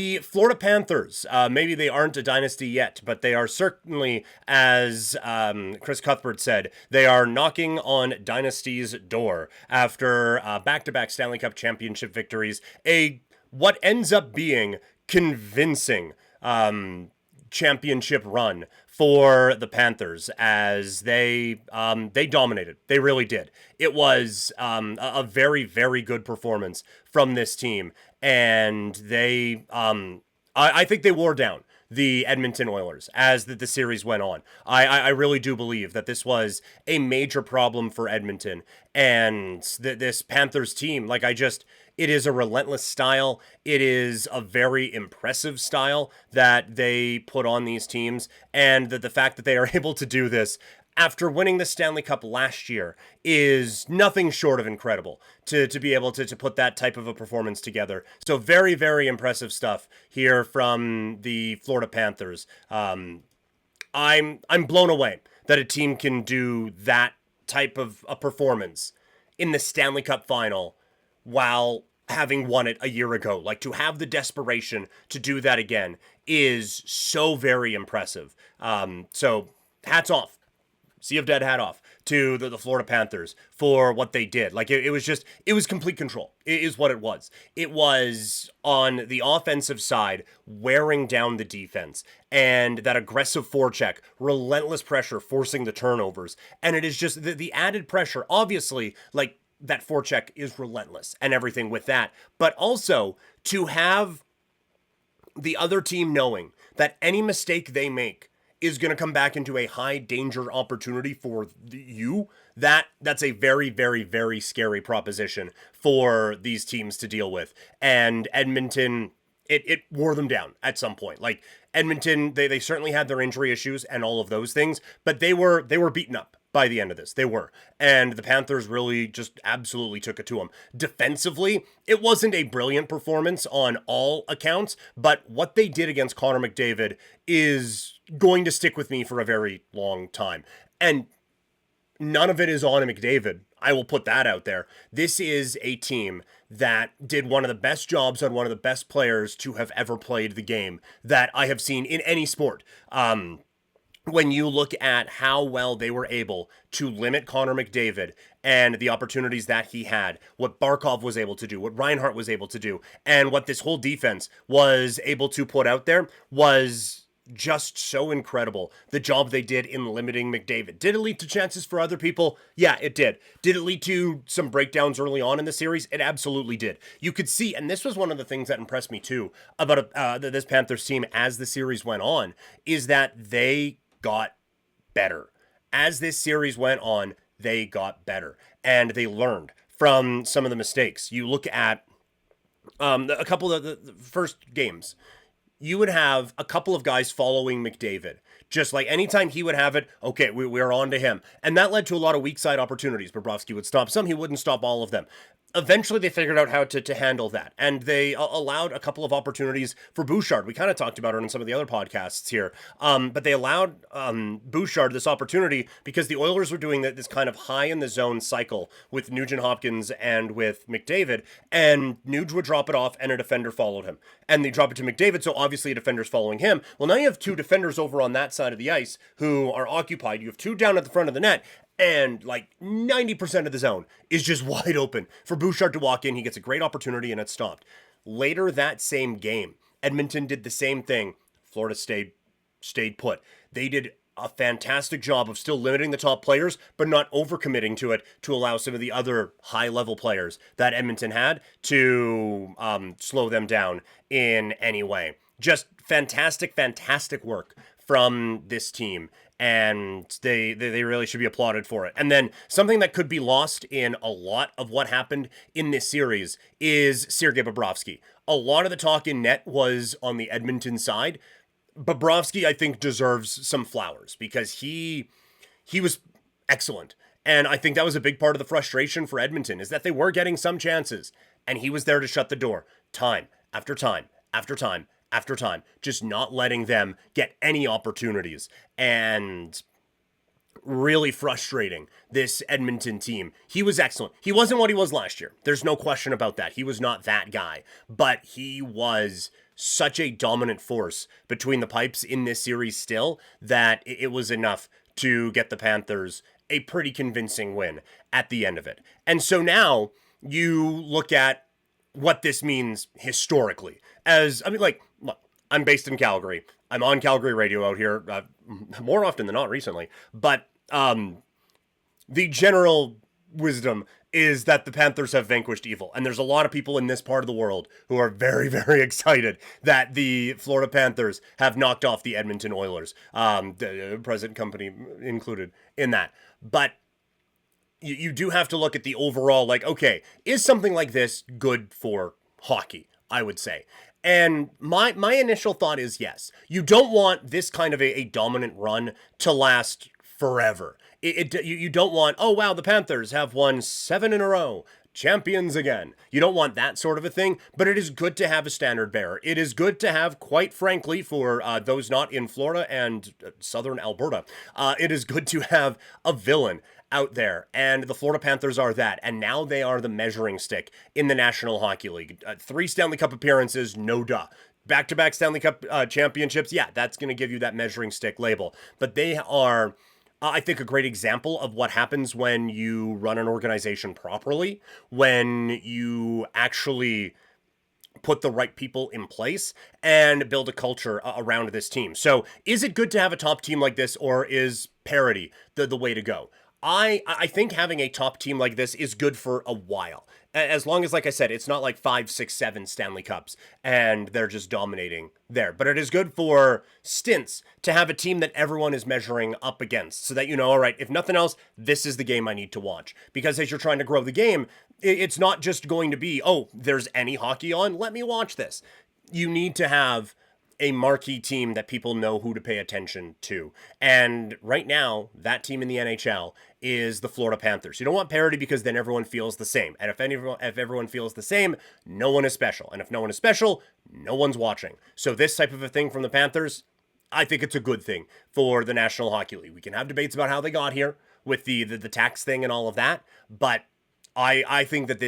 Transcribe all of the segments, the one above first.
The Florida Panthers, maybe they aren't a dynasty yet, but they are certainly, as Chris Cuthbert said, they are knocking on dynasty's door after back-to-back Stanley Cup championship victories, what ends up being convincing championship run for the Panthers as they dominated. They really did. It was a very, very good performance from this team, and they I think they wore down the Edmonton Oilers as the series went on. I really do believe that this was a major problem for Edmonton, and this Panthers team, it is a relentless style. It is a very impressive style that they put on these teams, and the fact that they are able to do this after winning the Stanley Cup last year is nothing short of incredible to be able to put that type of a performance together. So very, very impressive stuff here from the Florida Panthers. I'm blown away that a team can do that type of a performance in the Stanley Cup final while having won it a year ago. Like, to have the desperation to do that again is so very impressive. So hats off. Sea of Dead hat off to the Florida Panthers for what they did. Like, it was complete control. It is what it was. It was on the offensive side, wearing down the defense, and that aggressive forecheck, relentless pressure, forcing the turnovers. And it is just the added pressure. Obviously, like, that forecheck is relentless and everything with that. But also to have the other team knowing that any mistake they make is going to come back into a high danger opportunity for you, that's a very, very, very scary proposition for these teams to deal with. And Edmonton, it wore them down at some point. Like, Edmonton, they certainly had their injury issues and all of those things, but they were beaten up by the end of this. They were. And the Panthers really just absolutely took it to them. Defensively, it wasn't a brilliant performance on all accounts, but what they did against Connor McDavid is going to stick with me for a very long time. And none of it is on McDavid. I will put that out there. This is a team that did one of the best jobs on one of the best players to have ever played the game that I have seen in any sport. When you look at how well they were able to limit Connor McDavid and the opportunities that he had, what Barkov was able to do, what Reinhart was able to do, and what this whole defense was able to put out there was just so incredible. The job they did in limiting McDavid. Did it lead to chances for other people? Yeah, it did. Did it lead to some breakdowns early on in the series? It absolutely did. You could see, and this was one of the things that impressed me too about this Panthers team as the series went on, is that they got better. As this series went on, they got better, and they learned from some of the mistakes. You look at a couple of the first games, you would have a couple of guys following McDavid. Just like anytime he would have it, okay, we're on to him. And that led to a lot of weak side opportunities. Bobrovsky would stop some, he wouldn't stop all of them. Eventually, they figured out how to handle that, and they allowed a couple of opportunities for Bouchard. We kind of talked about it in some of the other podcasts here, but they allowed Bouchard this opportunity because the Oilers were doing this kind of high-in-the-zone cycle with Nugent-Hopkins and with McDavid, and Nuge would drop it off, and a defender followed him. And they drop it to McDavid, so obviously a defender's following him. Well, now you have two defenders over on that side of the ice who are occupied. You have two down at the front of the net, and like 90% of the zone is just wide open for Bouchard to walk in. He gets a great opportunity and it's stopped. Later that same game, Edmonton did the same thing. Florida stayed put. They did a fantastic job of still limiting the top players, but not overcommitting to it to allow some of the other high-level players that Edmonton had to slow them down in any way. Just fantastic, fantastic work from this team. And they really should be applauded for it. And then something that could be lost in a lot of what happened in this series is Sergei Bobrovsky. A lot of the talk in net was on the Edmonton side. Bobrovsky, I think, deserves some flowers because he was excellent. And I think that was a big part of the frustration for Edmonton, is that they were getting some chances, and he was there to shut the door time after time after time after time, just not letting them get any opportunities. And really frustrating this Edmonton team. He was excellent. He wasn't what he was last year. There's no question about that. He was not that guy, but he was such a dominant force between the pipes in this series still that it was enough to get the Panthers a pretty convincing win at the end of it. And so now you look at what this means historically. Look, I'm based in Calgary. I'm on Calgary radio out here more often than not recently. But the general wisdom is that the Panthers have vanquished evil. And there's a lot of people in this part of the world who are very, very excited that the Florida Panthers have knocked off the Edmonton Oilers, the present company included in that. But you do have to look at the overall, like, okay, is something like this good for hockey, I would say. And my initial thought is yes. You don't want this kind of a dominant run to last forever. You don't want, oh, wow, the Panthers have won 7 in a row. Champions again. You don't want that sort of a thing, but it is good to have a standard bearer. It is good to have, quite frankly, for those not in Florida and southern Alberta, it is good to have a villain out there, and the Florida Panthers are that, and now they are the measuring stick in the National Hockey League. 3 Stanley Cup appearances, no duh. Back-to-back Stanley Cup championships, yeah, that's going to give you that measuring stick label. But they are, I think, a great example of what happens when you run an organization properly, when you actually put the right people in place and build a culture around this team. So is it good to have a top team like this, or is parity the way to go? I think having a top team like this is good for a while. As long as, like I said, it's not like 5, 6, 7 Stanley Cups and they're just dominating there. But it is good for stints to have a team that everyone is measuring up against so that you know, all right, if nothing else, this is the game I need to watch. Because as you're trying to grow the game, it's not just going to be, oh, there's any hockey on, let me watch this. You need to have a marquee team that people know who to pay attention to. And right now, that team in the NHL is the Florida Panthers. You don't want parity because then everyone feels the same. And if everyone feels the same, no one is special. And if no one is special, no one's watching. So this type of a thing from the Panthers, I think it's a good thing for the National Hockey League. We can have debates about how they got here with the tax thing and all of that, but I think that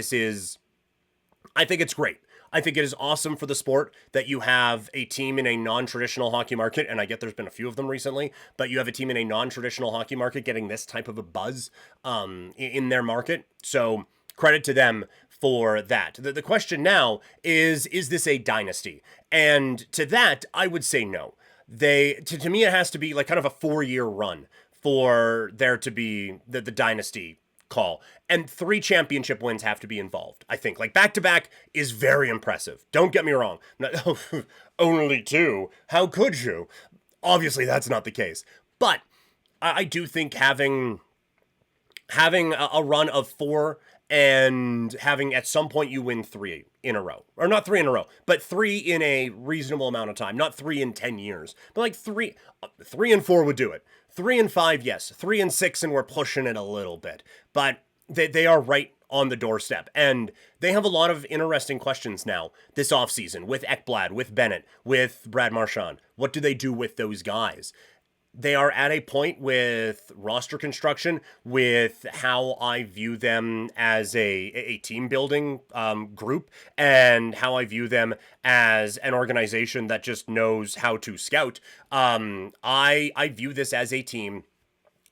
I think it's great. I think it is awesome for the sport that you have a team in a non-traditional hockey market, and I get there's been a few of them recently, but you have a team in a non-traditional hockey market getting this type of a buzz in their market. So credit to them for that. The question now is this a dynasty? And to that, I would say no. To me, it has to be like kind of a 4-year run for there to be the dynasty call. And 3 championship wins have to be involved, I think. Like, back-to-back is very impressive. Don't get me wrong. Only 2? How could you? Obviously, that's not the case. But I do think having a run of 4 and having at some point you win 3 in a row. Or not 3 in a row, but 3 in a reasonable amount of time. Not 3 in 10 years. But like 3 and 4 would do it. 3 and 5, yes. 3 and 6, and we're pushing it a little bit. But they are right on the doorstep. And they have a lot of interesting questions now this offseason with Ekblad, with Bennett, with Brad Marchand. What do they do with those guys? They are at a point with roster construction, with how I view them as a team building group, and how I view them as an organization that just knows how to scout. I view this as a team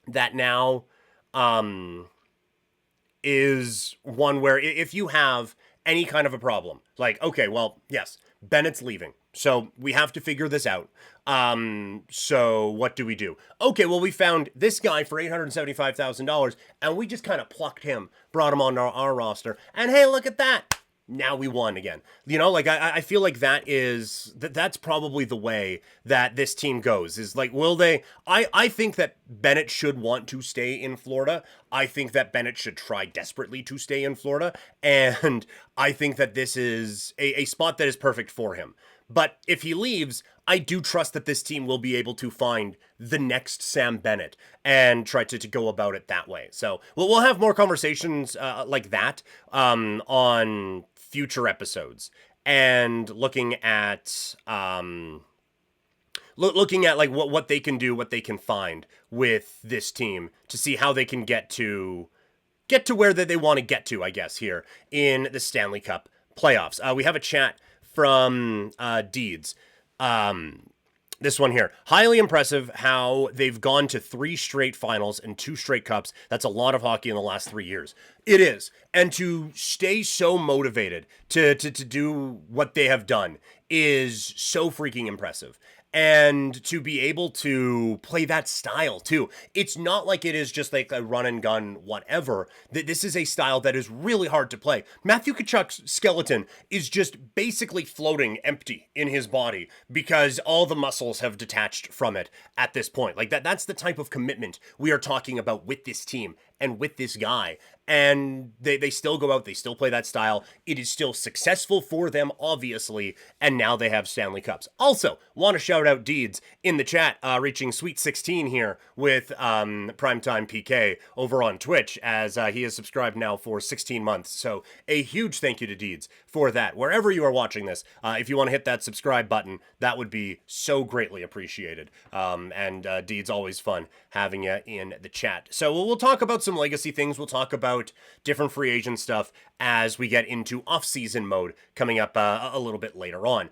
that now is one where if you have any kind of a problem, like, okay, well, yes, Bennett's leaving, so we have to figure this out. So what do we do? Okay, well, we found this guy for $875,000, and we just kind of plucked him, brought him on our roster, and hey, look at that. Now we won again. You know, like, I feel like that's probably the way that this team goes, is like, will they, I think that Bennett should want to stay in Florida. I think that Bennett should try desperately to stay in Florida, and I think that this is a spot that is perfect for him. But if he leaves, I do trust that this team will be able to find the next Sam Bennett and try to go about it that way. So we'll have more conversations like that on future episodes, and looking at like what they can do, what they can find with this team to see how they can get to where they want to get to, I guess, here in the Stanley Cup playoffs. We have a chat from Deeds. This one here. Highly impressive how they've gone to 3 straight finals and 2 straight cups. That's a lot of hockey in the last 3 years. It is. And to stay so motivated to do what they have done is so freaking impressive. And to be able to play that style too. It's not like it is just like a run and gun whatever. This is a style that is really hard to play. Matthew Tkachuk's skeleton is just basically floating empty in his body because all the muscles have detached from it at this point. Like that's the type of commitment we are talking about with this team and with this guy. And they still go out, they still play that style. It is still successful for them, obviously, and now they have Stanley Cups. Also, want to shout out Deeds in the chat, reaching Sweet 16 here with Primetime PK over on Twitch, as he is subscribed now for 16 months. So a huge thank you to Deeds for that. Wherever you are watching this, if you want to hit that subscribe button, that would be so greatly appreciated. And Deeds, always fun having you in the chat. So we'll talk about some legacy things. We'll talk about different free agent stuff as we get into off-season mode coming up a little bit later on.